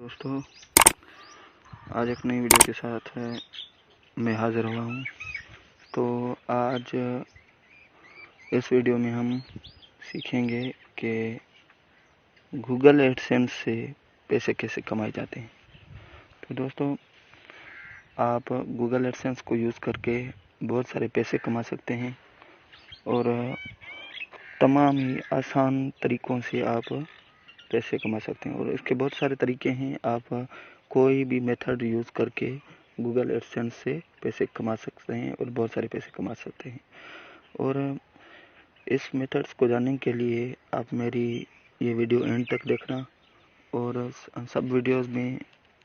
दोस्तों, आज एक नई वीडियो के साथ मैं हाज़िर हुआ हूँ। तो आज इस वीडियो में हम सीखेंगे कि गूगल एडसेंस से पैसे कैसे कमाए जाते हैं। तो दोस्तों, आप गूगल एडसेंस को यूज़ करके बहुत सारे पैसे कमा सकते हैं और तमाम ही आसान तरीक़ों से आप पैसे कमा सकते हैं। और इसके बहुत सारे तरीके हैं। आप कोई भी मेथड यूज़ करके गूगल एडसेंस से पैसे कमा सकते हैं और बहुत सारे पैसे कमा सकते हैं। और इस मेथड्स को जानने के लिए आप मेरी ये वीडियो एंड तक देखना। और सब वीडियोस में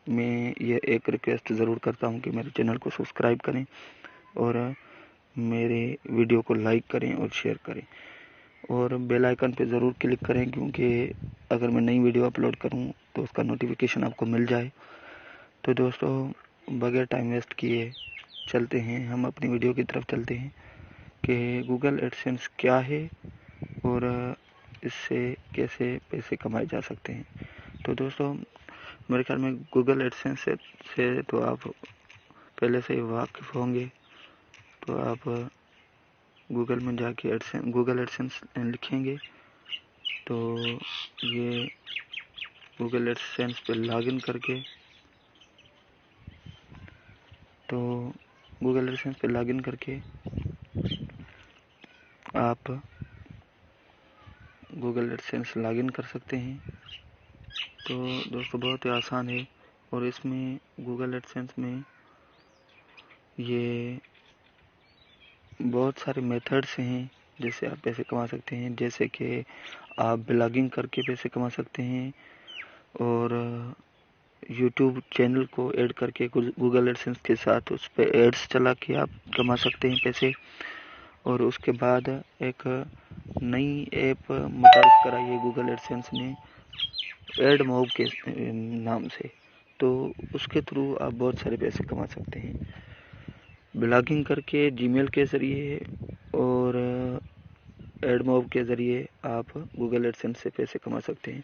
मैं ये एक रिक्वेस्ट ज़रूर करता हूँ कि मेरे चैनल को सब्सक्राइब करें और मेरे वीडियो को लाइक करें और शेयर करें और बेल आइकन पे ज़रूर क्लिक करें, क्योंकि अगर मैं नई वीडियो अपलोड करूं तो उसका नोटिफिकेशन आपको मिल जाए। तो दोस्तों, बगैर टाइम वेस्ट किए चलते हैं, हम अपनी वीडियो की तरफ चलते हैं कि गूगल एडसेंस क्या है और इससे कैसे पैसे कमाए जा सकते हैं। तो दोस्तों, मेरे ख्याल में गूगल एडसेंस से तो आप पहले से ही वाकिफ़ होंगे। तो आप गूगल में जाके गूगल एडसेंस लिखेंगे तो ये गूगल एडसेंस पे लॉगिन करके आप गूगल एडसेंस लॉगिन कर सकते हैं। तो दोस्तों, बहुत ही आसान है। और इसमें गूगल एडसेंस में ये बहुत सारे मेथड्स हैं जिससे आप पैसे कमा सकते हैं। जैसे कि आप ब्लॉगिंग करके पैसे कमा सकते हैं और यूट्यूब चैनल को ऐड करके गूगल एडसेंस के साथ उस पर एड्स चला के आप कमा सकते हैं पैसे। और उसके बाद एक नई ऐप मुतारिफ कराई है गूगल एडसेंस ने, एडमोब के नाम से। तो उसके थ्रू आप बहुत सारे पैसे कमा सकते हैं ब्लॉगिंग करके, जीमेल के ज़रिए और एडमोब के ज़रिए आप गूगल एडसेंस से पैसे कमा सकते हैं।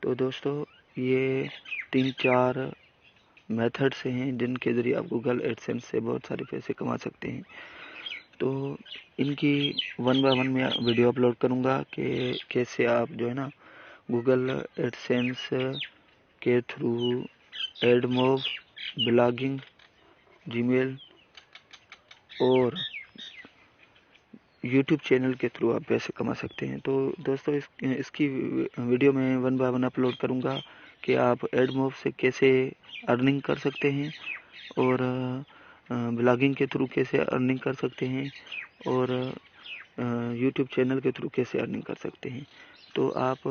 तो दोस्तों, ये 3-4 मेथड्स हैं जिनके ज़रिए आप गूगल एडसेंस से बहुत सारे पैसे कमा सकते हैं। तो इनकी 1 बाय 1 मैं वीडियो अपलोड करूँगा कि कैसे आप जो है ना गूगल एडसेंस के थ्रू एडमोब, ब्लॉगिंग, जीमेल और यूट्यूब चैनल के थ्रू आप पैसे कमा सकते हैं। तो दोस्तों, इसकी वीडियो में 1 बाय 1 अपलोड करूँगा कि आप एडमोब से कैसे अर्निंग कर सकते हैं और ब्लॉगिंग के थ्रू कैसे अर्निंग कर सकते हैं और यूट्यूब चैनल के थ्रू कैसे अर्निंग कर सकते हैं। तो आप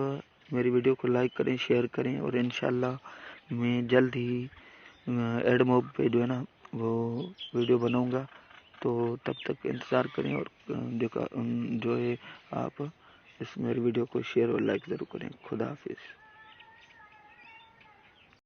मेरी वीडियो को लाइक करें, शेयर करें और इंशाल्लाह मैं जल्द ही एडमोब पे जो है ना वो वीडियो बनाऊँगा। तो तब तक इंतज़ार करें और जो है आप इस मेरी वीडियो को शेयर और लाइक ज़रूर करें। खुदा हाफिज़।